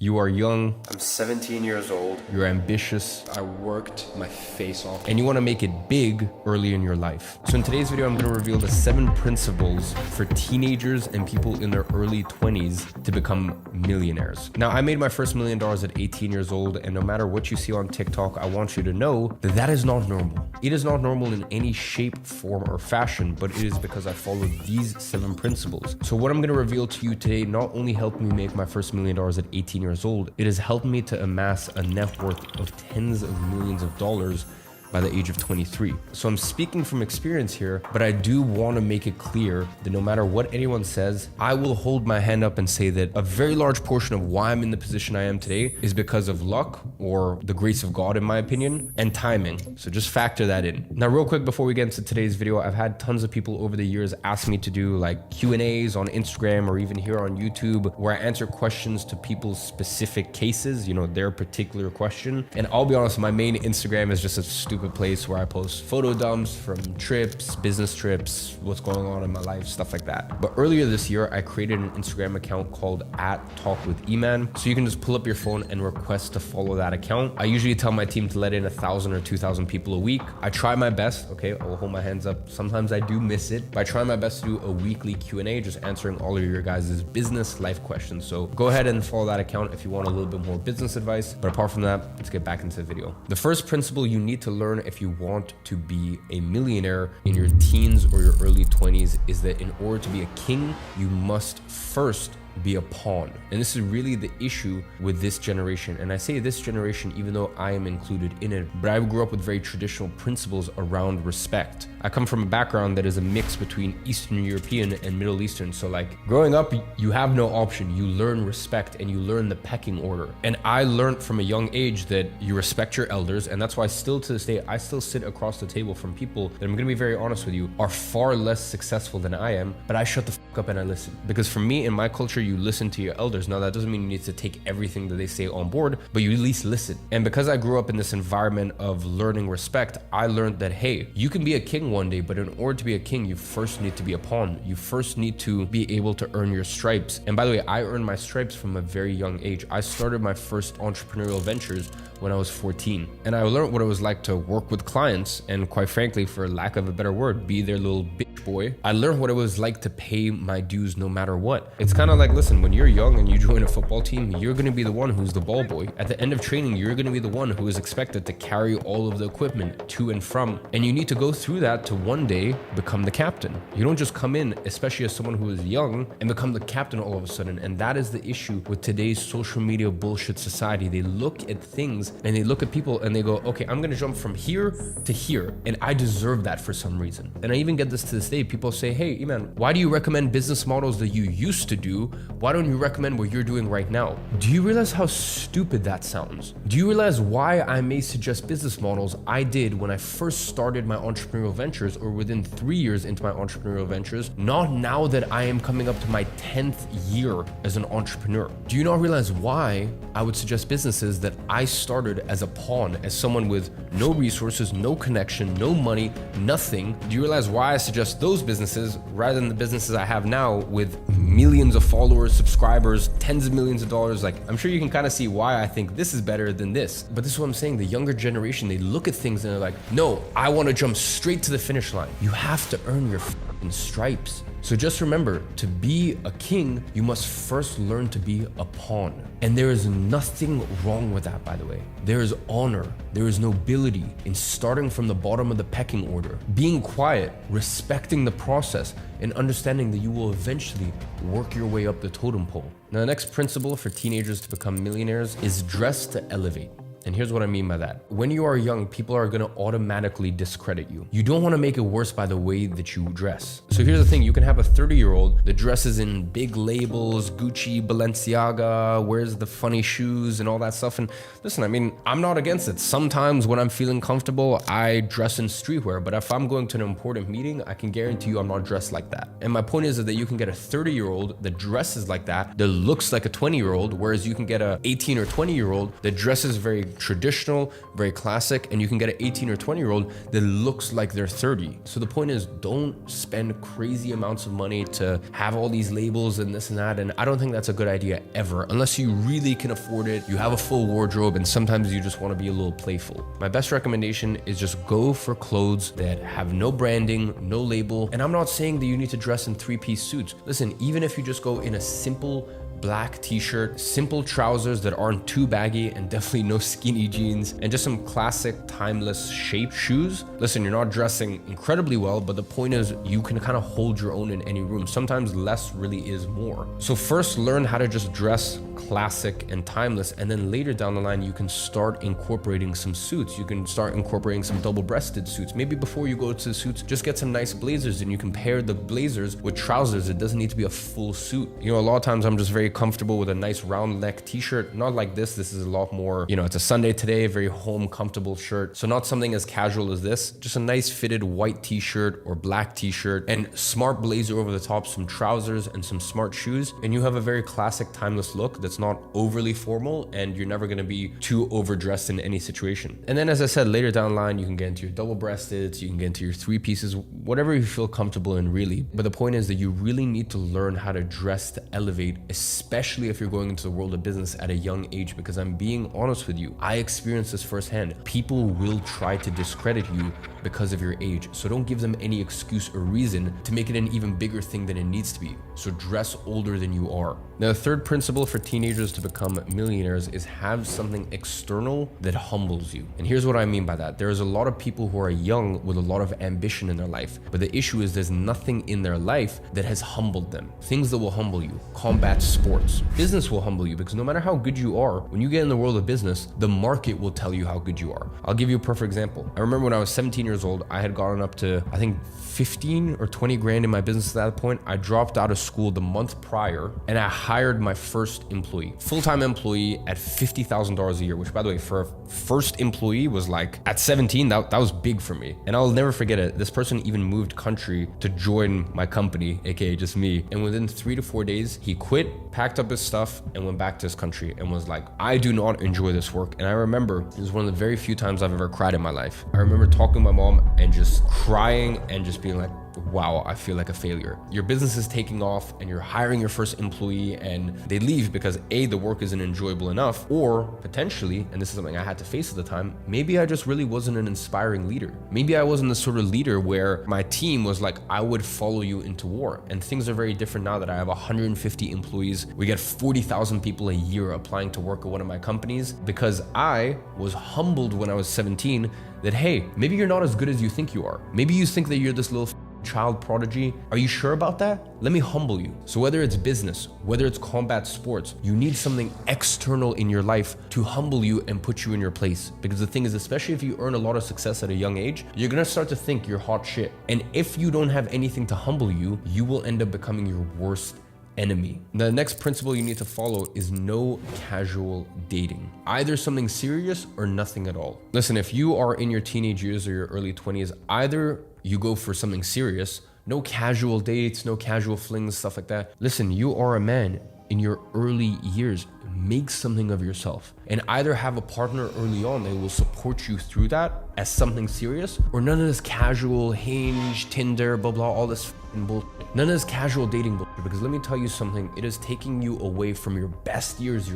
You are young. I'm 17 years old. You're ambitious. I worked my face off. And you want to make it big early in your life. So in today's video, I'm going to reveal the 7 principles for teenagers and people in their early 20s to become millionaires. Now, I made my first $1 million at 18 years old, and no matter what you see on TikTok, I want you to know that that is not normal. It is not normal in any shape, form, or fashion, but it is because I followed these 7 principles. So what I'm going to reveal to you today not only helped me make my first $1 million at 18 years old, it has helped me to amass a net worth of tens of millions of dollars by the age of 23. So I'm speaking from experience here, but I do want to make it clear that no matter what anyone says, I will hold my hand up and say that a very large portion of why I'm in the position I am today is because of luck, or the grace of God in my opinion, and timing. So just factor that in. Now real quick before we get into today's video, I've had tons of people over the years ask me to do like Q&As on Instagram or even here on YouTube where I answer questions to people's specific cases, you know, their particular question. And I'll be honest, my main Instagram is just a stupid place where I post photo dumps from trips, business trips, what's going on in my life, stuff like that. But earlier this year, I created an Instagram account called @talkwithiman. So you can just pull up your phone and request to follow that account. I usually tell my team to let in 1,000 or 2,000 people a week. I try my best, okay? I will hold my hands up. Sometimes I do miss it, but I try my best to do a weekly Q&A, just answering all of your guys' business life questions. So go ahead and follow that account if you want a little bit more business advice. But apart from that, let's get back into the video. The first principle you need to learn if you want to be a millionaire in your teens or your early 20s is that in order to be a king, you must first be a pawn. And this is really the issue with this generation. And I say this generation even though I am included in it, but I grew up with very traditional principles around respect. I come from a background that is a mix between Eastern European and Middle Eastern. So like growing up, you have no option. You learn respect and you learn the pecking order. And I learned from a young age that you respect your elders. And that's why still to this day, I still sit across the table from people that, I'm gonna be very honest with you, are far less successful than I am, but I shut the fuck up and I listen. Because for me, in my culture, you listen to your elders. Now that doesn't mean you need to take everything that they say on board, but you at least listen. And because I grew up in this environment of learning respect, I learned that, hey, you can be a king one day, but in order to be a king, you first need to be a pawn. You first need to be able to earn your stripes. And by the way, I earned my stripes from a very young age. I started my first entrepreneurial ventures when I was 14. And I learned what it was like to work with clients and, quite frankly, for lack of a better word, be their little bitch boy. I learned what it was like to pay my dues no matter what. It's kind of like, listen, when you're young and you join a football team, you're going to be the one who's the ball boy. At the end of training, you're going to be the one who is expected to carry all of the equipment to and from. And you need to go through that to one day become the captain. You don't just come in, especially as someone who is young, and become the captain all of a sudden. And that is the issue with today's social media bullshit society. They look at things and they look at people and they go, okay, I'm going to jump from here to here, and I deserve that for some reason. And I even get this to this day. People say, hey, Iman, why do you recommend business models that you used to do? Why don't you recommend what you're doing right now? Do you realize how stupid that sounds? Do you realize why I may suggest business models I did when I first started my entrepreneurial ventures, or within 3 years into my entrepreneurial ventures, not now that I am coming up to my 10th year as an entrepreneur? Do you not realize why I would suggest businesses that I started as a pawn, as someone with no resources, no connection, no money, nothing? Do you realize why I suggest those businesses rather than the businesses I have now with millions of followers, subscribers, tens of millions of dollars? Like, I'm sure you can kind of see why I think this is better than this. But this is what I'm saying. The younger generation, they look at things and they're like, no, I want to jump straight to the finish line. You have to earn your fucking stripes. So just remember, to be a king, you must first learn to be a pawn. And there is nothing wrong with that, by the way. There is honor, there is nobility in starting from the bottom of the pecking order, being quiet, respecting the process, and understanding that you will eventually work your way up the totem pole. Now, the next principle for teenagers to become millionaires is dress to elevate. And here's what I mean by that. When you are young, people are gonna automatically discredit you. You don't wanna make it worse by the way that you dress. So here's the thing, you can have a 30-year-old that dresses in big labels, Gucci, Balenciaga, wears the funny shoes and all that stuff. And listen, I mean, I'm not against it. Sometimes when I'm feeling comfortable, I dress in streetwear, but if I'm going to an important meeting, I can guarantee you I'm not dressed like that. And my point is that you can get a 30-year-old that dresses like that looks like a 20-year-old, whereas you can get a 18 or 20-year-old that dresses very traditional, very classic, and you can get an 18 or 20-year-old that looks like they're 30. So the point is, don't spend crazy amounts of money to have all these labels and this and that, and I don't think that's a good idea ever, unless you really can afford it, you have a full wardrobe, and sometimes you just want to be a little playful. My best recommendation is just go for clothes that have no branding, no label, and I'm not saying that you need to dress in three-piece suits. Listen, even if you just go in a simple black t-shirt, simple trousers that aren't too baggy, and definitely no skinny jeans, and just some classic timeless shape shoes. Listen, you're not dressing incredibly well, but the point is you can kind of hold your own in any room. Sometimes less really is more. So first learn how to just dress classic and timeless, and then later down the line you can start incorporating some suits. You can start incorporating some double-breasted suits. Maybe before you go to the suits, just get some nice blazers, and you can pair the blazers with trousers. It doesn't need to be a full suit. You know, a lot of times I'm just very comfortable with a nice round neck t-shirt, not like this. This is a lot more, you know, it's a Sunday today, very home comfortable shirt. So not something as casual as this, just a nice fitted white t-shirt or black t-shirt and smart blazer over the top, some trousers and some smart shoes. And you have a very classic timeless look that's not overly formal, and you're never going to be too overdressed in any situation. And then, as I said, later down the line, you can get into your double-breasted, you can get into your three pieces, whatever you feel comfortable in really. But the point is that you really need to learn how to dress to elevate, especially if you're going into the world of business at a young age, because I'm being honest with you, I experienced this firsthand. People will try to discredit you because of your age. So don't give them any excuse or reason to make it an even bigger thing than it needs to be. So dress older than you are. Now, the third principle for teenagers to become millionaires is have something external that humbles you. And here's what I mean by that. There's a lot of people who are young with a lot of ambition in their life, but the issue is there's nothing in their life that has humbled them. Things that will humble you: combat sports. Business will humble you, because no matter how good you are, when you get in the world of business, the market will tell you how good you are. I'll give you a perfect example. I remember when I was 17 years old, I had gotten up to, I think, 15 or 20 grand in my business at that point. I dropped out of school the month prior, and I hired my first employee, full-time employee at $50,000 a year, which, by the way, for a first employee was like, at 17, that was big for me. And I'll never forget it. This person even moved country to join my company, aka just me. And within 3 to 4 days, he quit, packed up his stuff, and went back to his country and was like, I do not enjoy this work. And I remember it was one of the very few times I've ever cried in my life. I remember talking to my mom and just crying and just being like, wow, I feel like a failure. Your business is taking off and you're hiring your first employee, and they leave because A, the work isn't enjoyable enough, or potentially, and this is something I had to face at the time, maybe I just really wasn't an inspiring leader. Maybe I wasn't the sort of leader where my team was like, I would follow you into war. And things are very different now that I have 150 employees. We get 40,000 people a year applying to work at one of my companies, because I was humbled when I was 17 that, hey, maybe you're not as good as you think you are. Maybe you think that you're this little child prodigy. Are you sure about that? Let me humble you. So whether it's business, whether it's combat sports, you need something external in your life to humble you and put you in your place. Because the thing is, especially if you earn a lot of success at a young age, you're gonna start to think you're hot shit. And if you don't have anything to humble you, you will end up becoming your worst enemy. The next principle you need to follow is no casual dating. Either something serious or nothing at all. Listen, if you are in your teenage years or your early 20s, either you go for something serious, no casual dates, no casual flings, stuff like that. Listen, you are a man in your early years. Make something of yourself, and either have a partner early on that will support you through that as something serious, or none of this casual Hinge, Tinder, blah, blah, all this bullshit. None of this casual dating bullshit, because let me tell you something, it is taking you away from your best years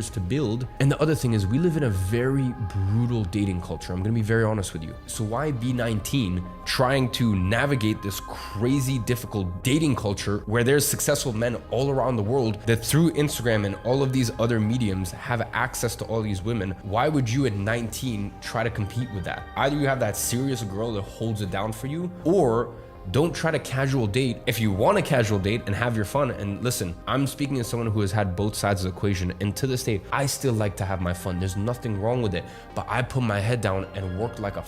to build. And the other thing is, we live in a very brutal dating culture. I'm gonna be very honest with you. So why be 19 trying to navigate this crazy difficult dating culture where there's successful men all around the world that through Instagram and all of these other mediums have access to all these women? Why would you at 19 try to compete with that? Either you have that serious girl that holds it down for you, or don't try to casual date. If you want to casual date and have your fun, and listen, I'm speaking as someone who has had both sides of the equation, and to this day, I still like to have my fun. There's nothing wrong with it, but I put my head down and worked like a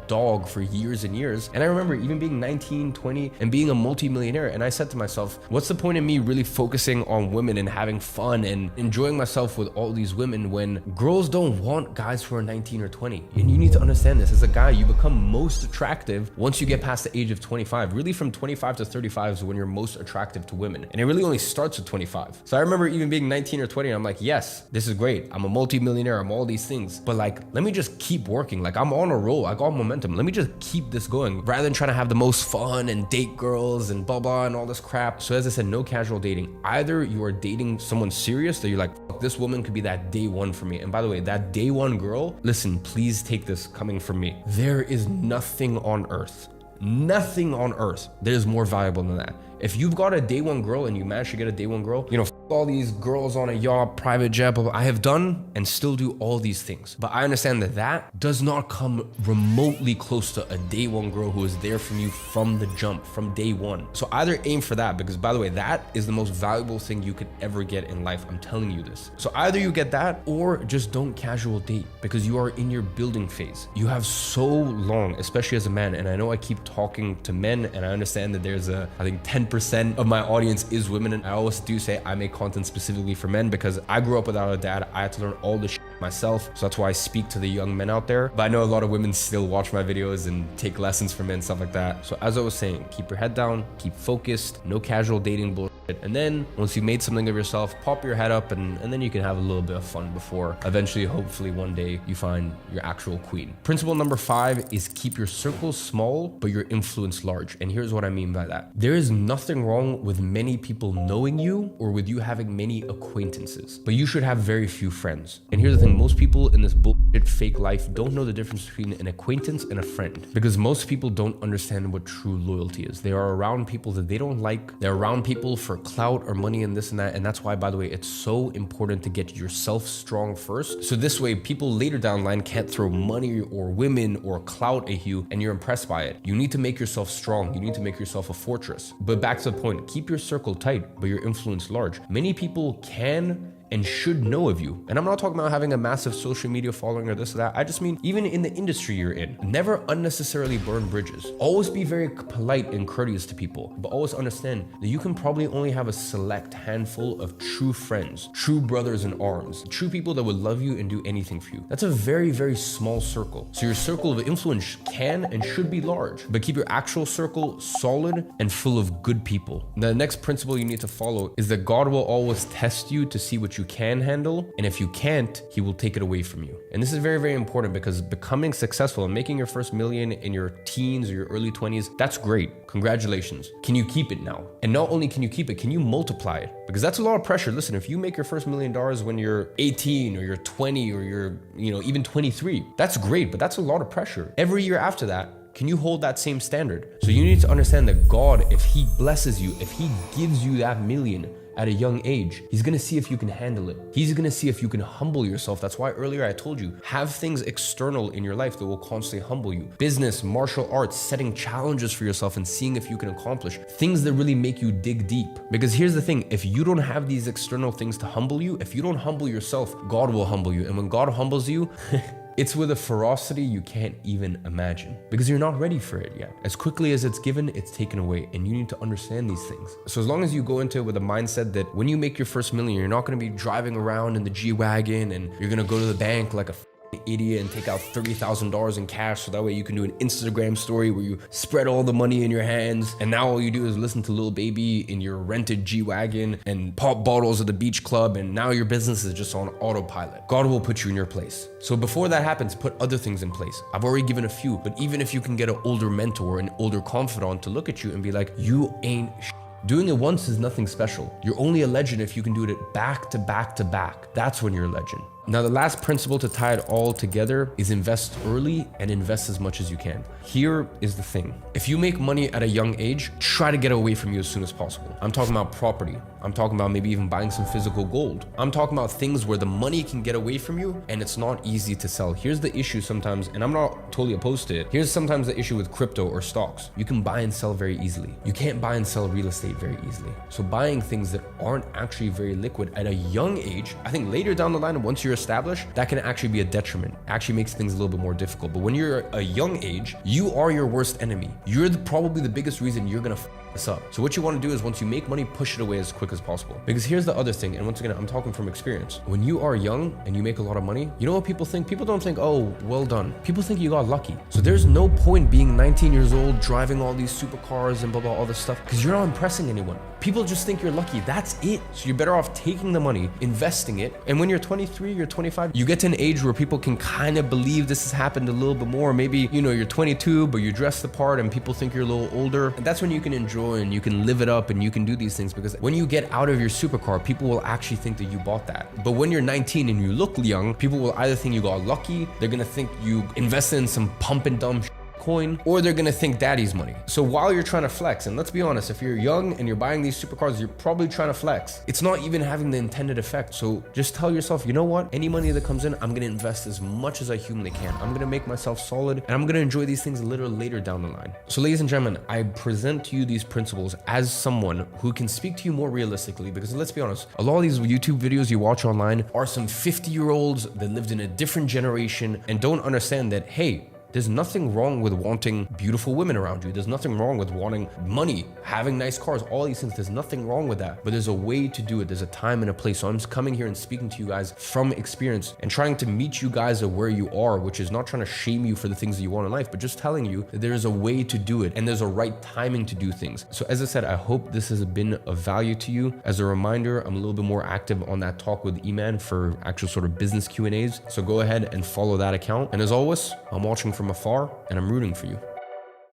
dog for years and years. And I remember even being 19, 20 and being a multi-millionaire. And I said to myself, what's the point of me really focusing on women and having fun and enjoying myself with all these women when girls don't want guys who are 19 or 20? And you need to understand this. As a guy, you become most attractive once you get past the age of 25. Really from 25 to 35 is when you're most attractive to women. And it really only starts at 25. So I remember even being 19 or 20 and I'm like, yes, this is great. I'm a multi-millionaire. I'm all these things. But like, let me just keep working. Like I'm on a roll. I got momentum. Let me just keep this going rather than trying to have the most fun and date girls and blah blah and all this crap. So as I said, no casual dating. Either you are dating someone serious that you're like, this woman could be that day one for me. And by the way, that day one girl, listen, please take this coming from me. There is nothing on earth that is more valuable than that. If you've got a day one girl and you manage to get a day one girl, you know, all these girls on a yacht, private jet, blah, blah. I have done and still do all these things. But I understand that that does not come remotely close to a day one girl who is there from you from the jump, from day one. So either aim for that, because by the way, that is the most valuable thing you could ever get in life. I'm telling you this. So either you get that or just don't casual date, because you are in your building phase. You have so long, especially as a man. And I know I keep talking to men and I understand that there's I think 10% of my audience is women. And I always do say I make content specifically for men because I grew up without a dad. I had to learn all this shit myself. So that's why I speak to the young men out there. But I know a lot of women still watch my videos and take lessons from men and stuff like that. So as I was saying, keep your head down, keep focused, no casual dating bullshit. And then once you made something of yourself, pop your head up and then you can have a little bit of fun before eventually, hopefully one day you find your actual queen. Principle number 5 is keep your circle small, but your influence large. And here's what I mean by that. There is nothing wrong with many people knowing you or with you having many acquaintances, but you should have very few friends. And here's the thing, most people in this bullshit fake life don't know the difference between an acquaintance and a friend, because most people don't understand what true loyalty is. They are around people that they don't like. They're around people for clout or money and this and that. And that's why, by the way, it's so important to get yourself strong first. So this way, people later down the line can't throw money or women or clout at you and you're impressed by it. You need to make yourself strong. You need to make yourself a fortress. But back to the point, keep your circle tight, but your influence large. Many people can and should know of you. And I'm not talking about having a massive social media following or this or that. I just mean even in the industry you're in, never unnecessarily burn bridges. Always be very polite and courteous to people, but always understand that you can probably only have a select handful of true friends, true brothers in arms, true people that would love you and do anything for you. That's a very, very small circle. So your circle of influence can and should be large, but keep your actual circle solid and full of good people. The next principle you need to follow is that God will always test you to see what you can handle, and if you can't, he will take it away from you. And this is very, very important, because becoming successful and making your first million in your teens or your early 20s, that's great. Congratulations. Can you keep it now? And not only can you keep it, can you multiply it? Because that's a lot of pressure. Listen, if you make your first $1 million when you're 18 or you're 20 or you're, even 23, that's great, but that's a lot of pressure. Every year after that, can you hold that same standard? So you need to understand that God, if he blesses you, if he gives you that million at a young age, he's gonna see if you can handle it. He's gonna see if you can humble yourself. That's why earlier I told you, have things external in your life that will constantly humble you. Business, martial arts, setting challenges for yourself and seeing if you can accomplish things that really make you dig deep. Because here's the thing, if you don't have these external things to humble you, if you don't humble yourself, God will humble you. And when God humbles you, it's with a ferocity you can't even imagine, because you're not ready for it yet. As quickly as it's given, it's taken away, and you need to understand these things. So as long as you go into it with a mindset that when you make your first million, you're not gonna be driving around in the G-Wagon and you're gonna go to the bank like a idiot and take out $30,000 in cash so that way you can do an Instagram story where you spread all the money in your hands, and now all you do is listen to Lil Baby in your rented G-Wagon and pop bottles at the beach club, and now your business is just on autopilot. God will put you in your place. So before that happens, put other things in place. I've already given a few, but even if you can get an older mentor, an older confidant to look at you and be like, you ain't doing it once is nothing special. You're only a legend if you can do it back to back to back. That's when you're a legend. Now, the last principle to tie it all together is invest early and invest as much as you can. Here is the thing. If you make money at a young age, try to get away from you as soon as possible. I'm talking about property. I'm talking about maybe even buying some physical gold. I'm talking about things where the money can get away from you and it's not easy to sell. Here's the issue sometimes, and I'm not totally opposed to it. Here's sometimes the issue with crypto or stocks. You can buy and sell very easily. You can't buy and sell real estate very easily. So buying things that aren't actually very liquid at a young age, I think later down the line, once you're established, that can actually be a detriment. It actually makes things a little bit more difficult. But when you're a young age, you are your worst enemy. You're probably the biggest reason you're gonna this up. So what you want to do is once you make money, push it away as quick as possible. Because here's the other thing, and once again, I'm talking from experience. When you are young and you make a lot of money, you know what people think? People don't think, oh, well done. People think you got lucky. So there's no point being 19 years old, driving all these supercars and blah, blah, all this stuff, because you're not impressing anyone. People just think you're lucky. That's it. So you're better off taking the money, investing it. And when you're 23, you're 25, you get to an age where people can kind of believe this has happened a little bit more. Maybe, you know, you're 22, but you dress the part and people think you're a little older. And that's when you can enjoy and you can live it up and you can do these things, because when you get out of your supercar, people will actually think that you bought that. But when you're 19 and you look young, people will either think you got lucky, they're gonna think you invested in some pump and dump coin, or they're gonna think daddy's money. So while you're trying to flex, and let's be honest, if you're young and you're buying these supercars, you're probably trying to flex. It's not even having the intended effect. So just tell yourself, you know what? Any money that comes in, I'm gonna invest as much as I humanly can. I'm gonna make myself solid, and I'm gonna enjoy these things a little later down the line. So ladies and gentlemen, I present to you these principles as someone who can speak to you more realistically, because let's be honest, a lot of these YouTube videos you watch online are some 50-year-olds that lived in a different generation and don't understand that, hey, there's nothing wrong with wanting beautiful women around you. There's nothing wrong with wanting money, having nice cars, all these things. There's nothing wrong with that. But there's a way to do it. There's a time and a place. So I'm just coming here and speaking to you guys from experience and trying to meet you guys at where you are, which is not trying to shame you for the things that you want in life, but just telling you that there's a way to do it and there's a right timing to do things. So as I said, I hope this has been of value to you. As a reminder, I'm a little bit more active on that Talk with Iman for actual sort of business Q&As. So go ahead and follow that account. And as always, I'm watching from afar and I'm rooting for you.